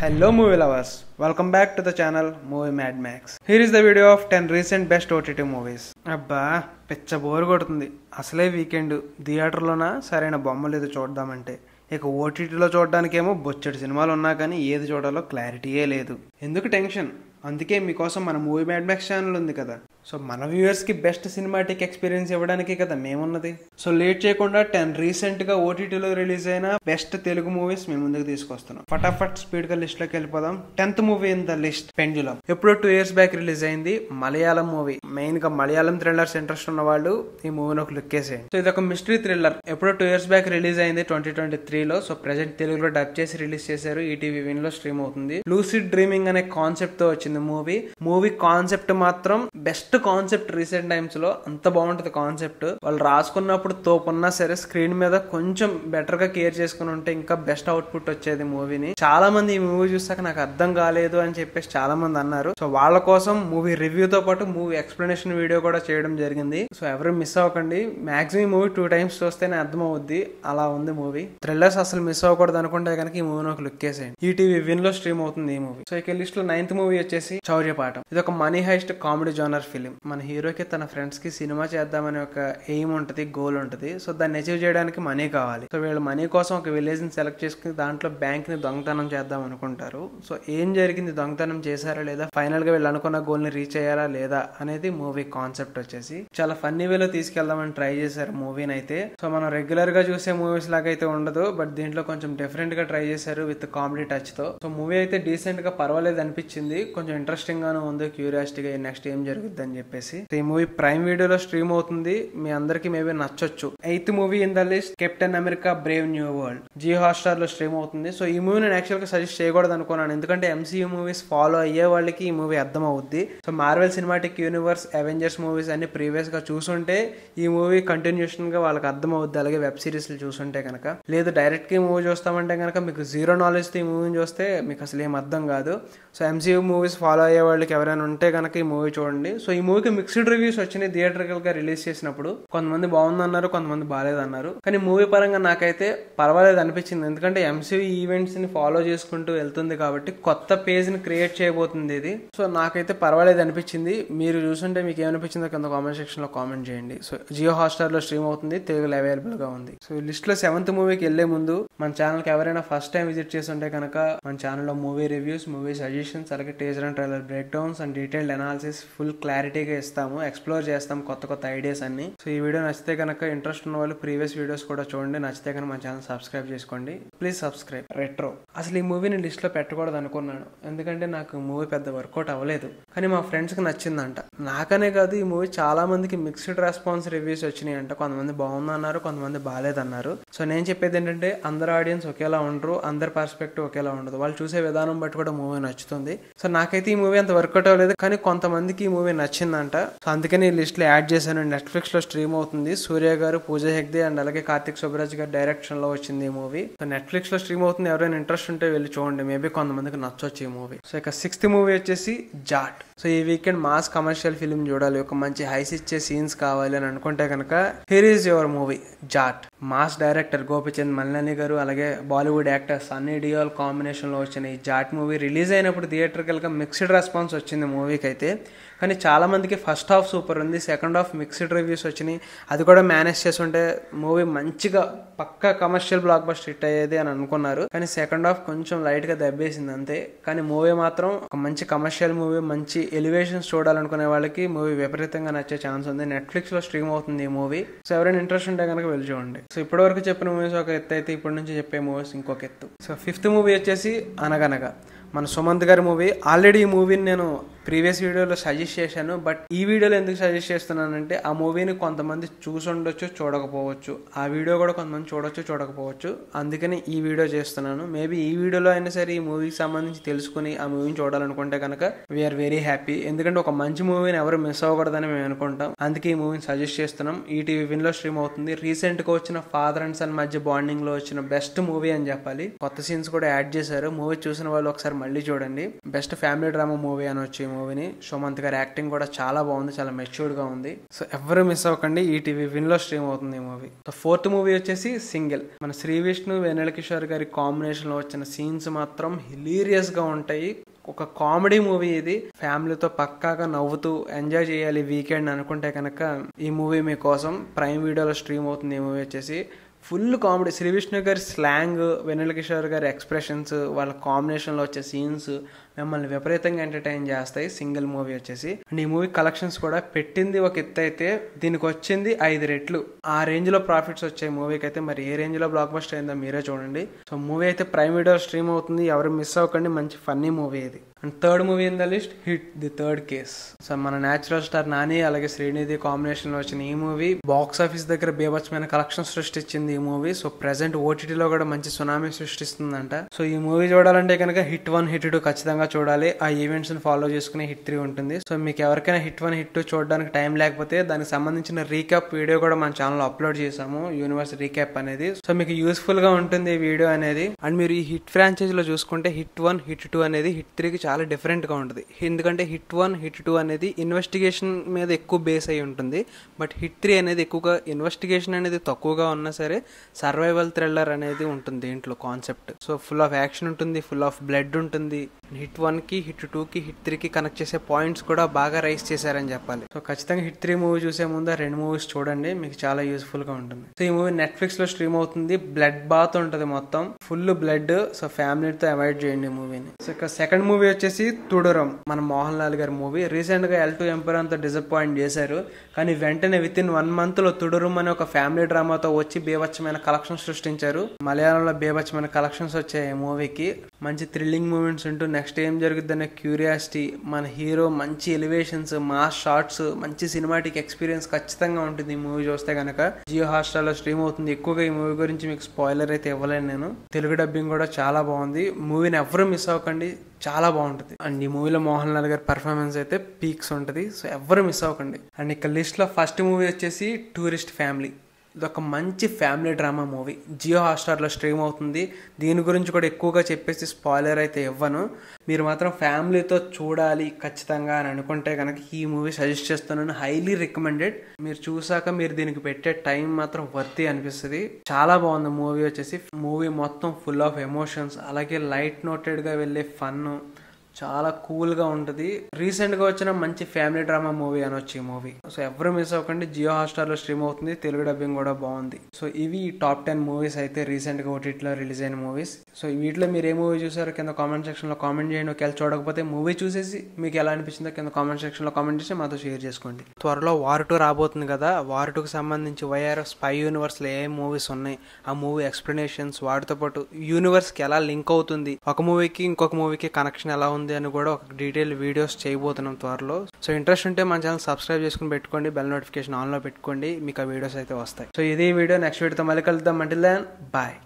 Hello movie lovers, welcome back to the channel Movie Mad Max. Here is the video of 10 recent best OTT movies. అబ్బా పిచ్చ bore కొడుతుంది. అసలే weekend థియేటర్లోనా సరైన బొమ్మ లేదు చూద్దామంటే. ఇక ఓటీటీలో చూడడానికేమో బొచ్చడి సినిమాలు ఉన్నా కానీ ఏది చూడాలో క్లారిటీయే లేదు. ఎందుకు టెన్షన్? అందుకే మీకోసం మన మూవీ మ్యాడ్ మ్యాక్స్ ఛానల్ ఉంది కదా. సో మన వ్యూవర్స్కి బెస్ట్ సినిమాటిక్ ఎక్స్పీరియన్స్ ఇవ్వడానికి కదా మేమున్నది. సో లేట్ చేయకుండా 10 రీసెంట్గా ఓటీటీలో రిలీజ్ అయిన బెస్ట్ తెలుగు మూవీస్ మేము ముందుకు తీసుకొస్తున్నాం. ఫటాఫట్ స్పీడ్గా లిస్ట్లోకి వెళ్ళిపోదాం. 10th movie in the list pendulum. ఎప్పుడో 2 years బ్యాక్ రిలీజ్ అయింది మలయాళం మూవీ. మెయిన్గా మలయాళం థ్రిల్లర్స్ ఇంట్రెస్ట్ ఉన్న వాళ్ళు ఈ మూవీని ఒక లుక్ వేసేయండి. సో ఇది ఒక మిస్టరీ థ్రిల్లర్. ఎప్పుడో 2 years బ్యాక్ రిలీజ్ అయింది 2023లో. సో ప్రెసెంట్ తెలుగులో డబ్ చేసి రిలీజ్ చేశారు. ఈటీవీ విన్ లో స్ట్రీమ్ అవుతుంది. లూసిడ్ డ్రీమింగ్ అనే కాన్సెప్ట్ తో వచ్చింది మూవీ కాన్సెప్ట్ మాత్రం బెస్ట్ కాన్సెప్ట్. రీసెంట్ టైమ్స్ లో అంత బాగుంటది కాన్సెప్ట్. వాళ్ళు రాసుకున్నప్పుడు తోపున్నా సరే స్క్రీన్ మీద కొంచెం బెటర్ గా కేర్ చేసుకుని ఉంటే ఇంకా బెస్ట్ అవుట్పుట్ వచ్చేది మూవీని. చాలా మంది ఈ మూవీ చూసాక నాకు అర్థం కాలేదు అని చెప్పేసి చాలా మంది అన్నారు. సో వాళ్ళ కోసం మూవీ రివ్యూతో పాటు మూవీ ఎక్స్ప్లెనేషన్ వీడియో కూడా చేయడం జరిగింది. సో ఎవరు మిస్ అవ్వకండి. మాక్సిమం మూవీ 2 times చూస్తేనే అర్థం అవుద్ది. అలా ఉంది మూవీ. థ్రిల్లర్స్ అసలు మిస్ అవ్వకూడదు అనుకుంటే కనుక ఈ మూవీని ఒక లుక్ వేసేయండి. ఈటీవీ విన్ లో స్ట్రీమ్ అవుతుంది ఈ మూవీ. సో ఇక లిస్ట్ లో 9th మూవీ వచ్చేసి చౌర్యపాఠం. ఇది ఒక money heist comedy genre film. మన హీరోకి తన ఫ్రెండ్స్ కి సినిమా చేద్దామనే ఒక ఎయిమ్ ఉంటది, గోల్ ఉంటది. సో దాన్ని అచీవ్ చేయడానికి మనీ కావాలి. సో వీళ్ళు మనీ కోసం ఒక విలేజ్ ని సెలెక్ట్ చేసుకుని దాంట్లో బ్యాంక్ ని దొంగతనం చేద్దాం అనుకుంటారు. సో ఏం జరిగింది, దొంగతనం చేశారా లేదా, ఫైనల్ గా వీళ్ళు అనుకున్న గోల్ ని రీచ్ అయ్యారా లేదా అనేది మూవీ కాన్సెప్ట్ వచ్చేసి చాలా ఫన్నీ వేలో తీసుకెళ్దామని ట్రై చేశారు మూవీని అయితే. సో మనం రెగ్యులర్ గా చూసే మూవీస్ లాగా అయితే ఉండదు, బట్ దీంట్లో కొంచెం డిఫరెంట్ గా ట్రై చేశారు విత్ కామెడీ టచ్ తో. సో మూవీ అయితే డీసెంట్ గా పర్వాలేదు అనిపించింది. కొంచెం ఇంట్రెస్టింగ్ గాను ఉంది, క్యూరియాసిటీగా నెక్స్ట్ ఏం జరుగుద్ది అని చెప్పేసి. ఈ మూవీ ప్రైమ్ వీడియోలో స్ట్రీమ్ అవుతుంది. మీ అందరికి మేబీ నచ్చొచ్చు. 8th movie in the list Captain America Brave New World. Jio Hotstar లో స్ట్రీమ్ అవుతుంది. సో ఈ మూవీ నేను యాక్చువల్ గా సజెస్ట్ చేయకూడదు అనుకున్నాను, ఎందుకంటే ఎంసీయూ మూవీస్ ఫాలో అయ్యే వాళ్ళకి ఈ మూవీ అర్థం అవుద్ది. So Marvel cinematic universe, Avengers movies అన్ని ప్రీవియస్ గా చూసుంటే ఈ మూవీ కంటిన్యూషన్ గా వాళ్ళకి అర్థం అవుద్ది. అలాగే వెబ్ సిరీస్ చూసుంటే కనుక. లేదు డైరెక్ట్ గా ఈ మూవీ చూస్తామంటే కనుక మీకు జీరో నాలెడ్జ్ తో ఈ మూవీని చూస్తే మీకు అసలు ఏం అర్థం కాదు. సో ఎంసీయూ మూవీస్ ఫాలో అయ్యే వాళ్ళకి ఎవరైనా ఉంటే కనుక ఈ మూవీ చూడండి. సో ఈ మూవీకి మిక్స్డ్ రివ్యూస్ వచ్చినాయి థియేటర్కల్ గా రిలీజ్ చేసినప్పుడు. కొంతమంది బాగుందన్నారు, కొంతమంది బాగాలేదన్నారు. కానీ మూవీ పరంగా నాకైతే పర్వాలేదు అనిపించింది. ఎందుకంటే ఎంసీయూ ఈవెంట్స్ ని ఫాలో చేసుకుంటూ వెళ్తుంది కాబట్టి కొత్త పేజ్ ని క్రియేట్ చేయబోతుంది ఇది. సో నాకైతే పర్వాలేదు అనిపించింది. మీరు చూసుంటే మీకు ఏమనిపించిందో కింద కామెంట్ సెక్షన్ లో కామెంట్ చేయండి. సో జియో హాట్స్టార్ లో స్ట్రీమ్ అవుతుంది, తెలుగులో అవైలబుల్ గా ఉంది. సో లిస్ట్ లో 7th మూవీకి వెళ్లే ముందు మన ఛానల్ కి ఎవరైనా ఫస్ట్ టైం విజిట్ చేసి ఉంటే కనుక మన ఛానల్లో మూవీ రివ్యూస్, మూవీ సజెషన్స్, అలాగే teaser and trailer break downs and detailed analysis full క్లారిటీగా ఇస్తాము. ఎక్స్ప్లోర్ చేస్తాం కొత్త ఐడియాస్ అన్ని. సో ఈ వీడియో నచ్చితే కనుక ఇంట్రెస్ట్ ఉన్న వాళ్ళు ప్రీవియస్ వీడియోస్ కూడా చూడండి. నచ్చితే కనుక మన ఛానల్ సబ్స్క్రైబ్ చేసుకోండి. Please subscribe. రెట్రో అసలు ఈ మూవీని లిస్ట్ లో పెట్టకూడదు అనుకున్నాను, ఎందుకంటే నాకు మూవీ పెద్ద వర్కౌట్ అవ్వలేదు. కానీ మా ఫ్రెండ్స్ కి నచ్చిందంట. నాకనే కాదు, ఈ మూవీ చాలా మందికి మిక్స్డ్ రెస్పాన్స్ రివ్యూస్ వచ్చినాయి అంట. కొంతమంది బాగుందన్నారు, కొంతమంది బాగాలేదన్నారు. సో నేను చెప్పేది ఏంటంటే అందరు ఆడియన్స్ ఒకేలా ఉండరు, అందరి పర్స్పెక్టివ్ ఒకేలా ఉండదు. వాళ్ళు చూసే విధానం బట్టి కూడా మూవీ నచ్చుతుంది. సో నాకైతే ఈ మూవీ అంత వర్కౌట్ అవ్వలేదు, కానీ కొంతమందికి ఈ మూవీ నచ్చిందంట. సో అందుకని ఈ లిస్ట్ లో యాడ్ చేశాను. నెట్ఫ్లిక్స్ లో స్ట్రీమ్ అవుతుంది. సూర్య గారు, పూజా హెగ్డే అండ్ అలాగే కార్తిక్ సుబ్బరాజ్ గారి డైరెక్షన్ లో వచ్చింది ఈ మూవీ. సో నెట్ఫ్లిక్స్ లో స్ట్రీమ్ అవుతుంది. ఎవరైనా ఇంట్రెస్ట్ ఉంటే వెళ్ళి చూడండి, మేబీ కొంతమందికి నచ్చొచ్చు ఈ మూవీ. సో ఇక 6th మూవీ వచ్చేసి జాట్. సో ఈ వీకెండ్ మాస్ కమర్షియల్ ఫిల్మ్ చూడాలి, ఒక మంచి హైస్ ఇచ్చే సీన్స్ కావాలి అని అనుకుంటే కనుక here is your movie Jaat. Mass director Gopichand Mallani గారు అలాగే బాలీవుడ్ యాక్టర్ సన్నీ డియోల్ కాంబినేషన్ లో వచ్చిన ఈ జాట్ మూవీ రిలీజ్ అయినప్పుడు థియేటర్కల్ గా మిక్స్డ్ రెస్పాన్స్ వచ్చింది మూవీకి అయితే. కానీ చాలా మందికి ఫస్ట్ హాఫ్ సూపర్ ఉంది, సెకండ్ హాఫ్ మిక్స్డ్ రివ్యూస్ వచ్చినాయి. అది కూడా మేనేజ్ చేస్తుంటే మూవీ మంచిగా పక్కా కమర్షియల్ బ్లాక్ బస్టర్ హిట్ అయ్యేది అని అనుకున్నారు. కానీ సెకండ్ హాఫ్ కొంచెం లైట్ గా దెబ్బేసింది అంతే. కానీ మూవీ మాత్రం ఒక మంచి కమర్షియల్ మూవీ, మంచి ఎలివేషన్స్ చూడాలనుకునే వాళ్ళకి మూవీ విపరీతంగా నచ్చే ఛాన్స్ ఉంది. నెట్ఫ్లిక్స్ లో స్ట్రీమ్ అవుతుంది ఈ మూవీ. సో ఎవరైనా ఇంట్రెస్ట్ ఉంటే కనుక వెళ్ళి చూడండి. సో ఇప్పటి వరకు చెప్పిన మూవీస్ ఒక ఎత్తు అయితే ఇప్పటి నుంచి చెప్పే మూవీస్ ఇంకొక ఎత్తు. సో 5th మూవీ వచ్చేసి అనగనగా. మన సుమంత్ గారి మూవీ. ఆల్రెడీ ఈ మూవీని నేను ప్రీవియస్ వీడియోలో సజెస్ట్ చేశాను, బట్ ఈ వీడియోలో ఎందుకు సజెస్ట్ చేస్తున్నానంటే ఆ మూవీని కొంతమంది చూసి ఉండొచ్చు, చూడకపోవచ్చు. ఆ వీడియో కూడా కొంతమంది చూడొచ్చు, చూడకపోవచ్చు. అందుకని ఈ వీడియో చేస్తున్నాను. మేబీ ఈ వీడియోలో అయినా సరే ఈ మూవీకి సంబంధించి తెలుసుకుని ఆ మూవీని చూడాలనుకుంటే కనుక వీఆర్ వెరీ హ్యాపీ. ఎందుకంటే ఒక మంచి మూవీని ఎవరు మిస్ అవ్వకూడదని మేము అనుకుంటాం. అందుకే ఈ మూవీని సజెస్ట్ చేస్తున్నాం. ఈటీవీ విన్ లో స్ట్రీమ్ అవుతుంది. రీసెంట్ గా వచ్చిన ఫాదర్ అండ్ సన్ మధ్య బాండింగ్ లో వచ్చిన బెస్ట్ మూవీ అని చెప్పాలి. కొత్త సీన్స్ కూడా యాడ్ చేశారు. మూవీ చూసిన వాళ్ళు ఒకసారి మళ్ళీ చూడండి. బెస్ట్ ఫ్యామిలీ డ్రామా మూవీ అనొచ్చు ఈ మూవీని. సోమంత్ గారి యాక్టింగ్ కూడా చాలా బాగుంది, చాలా మెచ్యూర్డ్ గా ఉంది. సో ఎవరు మిస్ అవ్వకండి, ఈటీవీ విన్ లో స్ట్రీమ్ అవుతుంది ఈ మూవీ. సో ఫోర్త్ మూవీ వచ్చేసి సింగిల్. మన శ్రీ విష్ణు వెన్నెల కిషోర్ గారి కాంబినేషన్ లో వచ్చిన సీన్స్ మాత్రం హిలీరియస్ గా ఉంటాయి. ఒక కామెడీ మూవీ ఇది. ఫ్యామిలీతో పక్కాగా నవ్వుతూ ఎంజాయ్ చేయాలి వీకెండ్ అనుకుంటే కనుక ఈ మూవీ మీకోసం. ప్రైమ్ వీడియోలో స్ట్రీమ్ అవుతుంది ఈ మూవీ వచ్చేసి. Full comedy. శ్రీ విష్ణు గారి స్లాంగ్, వెన్నెల కిషోర్ గారి ఎక్స్ప్రెషన్స్, వాళ్ళ కాంబినేషన్లో వచ్చే సీన్స్ మిమ్మల్ని విపరీతంగా ఎంటర్టైన్ చేస్తాయి సింగిల్ మూవీ వచ్చేసి. అండ్ ఈ మూవీ కలెక్షన్స్ కూడా పెట్టింది ఒక ఎత్తు అయితే దీనికి వచ్చింది 5 రెట్లు. ఆ రేంజ్ లో ప్రాఫిట్స్ వచ్చాయి మూవీకి అయితే. మరి ఏ రేంజ్ లో బ్లాక్ బస్టర్ అయిందో మీరే చూడండి. సో మూవీ అయితే ప్రైమ్ వీడియో స్ట్రీమ్ అవుతుంది, ఎవరు మిస్ అవ్వకండి. మంచి ఫన్నీ మూవీ ఇది. And third movie in the list, hit the third case. So మన న్యాచురల్ స్టార్ నాని అలాగే శ్రీనిధి కాంబినేషన్ లో వచ్చిన ఈ మూవీ బాక్స్ ఆఫీస్ దగ్గర బీభత్సమైన కలెక్షన్ సృష్టించింది ఈ మూవీ. సో ప్రెసెంట్ ఓటీటీలో కూడా మంచి సునామీ సృష్టిస్తుందంట. సో ఈ మూవీ చూడాలంటే కనుక హిట్ 1 హిట్ 2 ఖచ్చితంగా చూడాలి. ఆ ఈవెంట్స్ ని ఫాలో చేసుకుని హిట్ 3 ఉంటుంది. సో మీకు ఎవరికైనా హిట్ 1 హిట్ 2 చూడడానికి టైం లేకపోతే దానికి సంబంధించిన రీక్యాప్ వీడియో కూడా మన ఛానల్ అప్లోడ్ చేసాము, యూనివర్స్ రీక్యాప్ అనేది. సో మీకు యూస్ఫుల్ గా ఉంటుంది ఈ వీడియో అనేది. అండ్ మీరు ఈ హిట్ ఫ్రాంచైజ్ లో చూసుకుంటే హిట్ 1 హిట్ 2 అనేది హిట్ 3 కి చాలా డిఫరెంట్ గా ఉంటుంది. ఎందుకంటే హిట్ 1 హిట్ 2 అనేది ఇన్వెస్టిగేషన్ మీద ఎక్కువ బేస్ అయి ఉంటుంది. బట్ హిట్ 3 అనేది ఎక్కువగా ఇన్వెస్టిగేషన్ అనేది తక్కువగా ఉన్నా సరే సర్వైవల్ థ్రిల్లర్ అనేది ఉంటుంది దీంట్లో concept. So full of action ఉంటుంది, ఫుల్ ఆఫ్ బ్లడ్ ఉంటుంది. హిట్ 1 కి హిట్ 2 కి హిట్ 3 కి కనెక్ట్ చేసే పాయింట్స్ కూడా బాగా రైస్ చేశారని చెప్పాలి. సో ఖచ్చితంగా హిట్ 3 మూవీ చూసే ముందు 2 మూవీస్ చూడండి, మీకు చాలా యూస్ఫుల్ గా ఉంటుంది. సో ఈ మూవీ నెట్ఫ్లిక్స్ లో స్ట్రీమ్ అవుతుంది. బ్లడ్ బాత్ ఉంటుంది, మొత్తం ఫుల్ బ్లడ్. సో ఫ్యామిలీతో అవాయిడ్ చేయండి మూవీని. సో ఇక సెకండ్ మూవీ వచ్చేసి తుడురం, మన మోహన్ లాల్ గారి మూవీ. రీసెంట్ గా L2 ఎంపరర్ తో డిసప్పాయింట్ చేశారు, కానీ వెంటనే విత్ ఇన్ 1 మంత్ లో తుడురం అనే ఒక ఫ్యామిలీ డ్రామాతో వచ్చి బీభత్సమైన కలెక్షన్ సృష్టించారు. మలయాళంలో బీభత్సమైన కలెక్షన్స్ వచ్చాయి ఈ మూవీకి. మంచి థ్రిల్లింగ్ మూమెంట్స్ ఉంటూ నెక్స్ట్ ఏం జరుగుతుందనే క్యూరియాసిటీ, మన హీరో మంచి ఎలివేషన్స్, మాస్ షార్ట్స్, మంచి సినిమాటిక్ ఎక్స్పీరియన్స్ ఖచ్చితంగా ఉంటుంది ఈ మూవీ చూస్తే కనుక. జియో హాట్స్టార్ లో స్ట్రీమ్ అవుతుంది. ఎక్కువగా ఈ మూవీ గురించి మీకు స్పాయిలర్ అయితే ఇవ్వలేను నేను. తెలుగు డబ్బింగ్ కూడా చాలా బాగుంది. మూవీని ఎవరు మిస్ అవ్వకండి, చాలా బాగుంటుంది. అండ్ ఈ మూవీలో మోహన్ లాల్ గారి పర్ఫార్మెన్స్ అయితే పీక్స్ ఉంటుంది. సో ఎవరు మిస్ అవ్వకండి. అండ్ ఇక లిస్ట్ లో ఫస్ట్ మూవీ వచ్చేసి టూరిస్ట్ ఫ్యామిలీ. ఇదొక మంచి family drama movie. Jio Hotstar లో స్ట్రీమ్ అవుతుంది. దీని గురించి కూడా ఎక్కువగా చెప్పేసి స్పాయిలర్ అయితే ఇవ్వను. మీరు మాత్రం ఫ్యామిలీతో చూడాలి ఖచ్చితంగా అని అనుకుంటే కనుక ఈ మూవీ సజెస్ట్ చేస్తున్నాను. Highly recommended. మీరు చూసాక మీరు దీనికి పెట్టే టైం మాత్రం వర్తీ అనిపిస్తుంది. చాలా బాగుంది మూవీ వచ్చేసి. మూవీ మొత్తం ఫుల్ ఆఫ్ ఎమోషన్స్, అలాగే లైట్ నోటెడ్ గా వెళ్ళే ఫన్, చాలా కూల్ గా ఉంటుంది. రీసెంట్ గా వచ్చిన మంచి ఫ్యామిలీ డ్రామా మూవీ అనొచ్చు ఈ మూవీ. సో ఎవరు మిస్ అవ్వకండి. జియో హాట్స్టార్ లో స్ట్రీమ్ అవుతుంది. తెలుగు డబ్బింగ్ కూడా బాగుంది. సో ఇవి టాప్ 10 మూవీస్ అయితే రీసెంట్ గా ఓటీటీలో రిలీజ్ అయిన మూవీస్. సో వీటిలో మీరు ఏ మూవీ చూసారో కింద కామెంట్ సెక్షన్ లో కామెంట్ చేయండి. ఒకవేళ చూడకపోతే మూవీ చూసేసి మీకు ఎలా అనిపించిందో కింద కామెంట్ సెక్షన్ లో కామెంట్ చేసి మాతో షేర్ చేసుకోండి. త్వరలో వార్ 2 రాబోతుంది కదా. వార్ 2 కి సంబంధించి వైఆర్ఎఫ్ స్పై యూనివర్స్ లో ఏ మూవీస్ ఉన్నాయి, ఆ మూవీ ఎక్స్ప్లెనేషన్స్, వాటితో పాటు యూనివర్స్ కి ఎలా లింక్ అవుతుంది, ఒక మూవీకి ఇంకొక మూవీకి కనెక్షన్ ఎలా ఉంది అని కూడా ఒక డీటెయిల్ వీడియోస్ చేయబోతున్నాం త్వరలో. సో ఇంట్రెస్ట్ ఉంటే మన ఛానల్ సబ్స్క్రైబ్ చేసుకుని పెట్టుకోండి, బెల్ నోటిఫికేషన్ ఆన్ లో పెట్టుకోండి, మీకు ఆ వీడియోస్ అయితే వస్తాయి. సో ఇది వీడియో. నెక్స్ట్ వీడియోతో మళ్ళీ కలుద్దాం. Until then bye.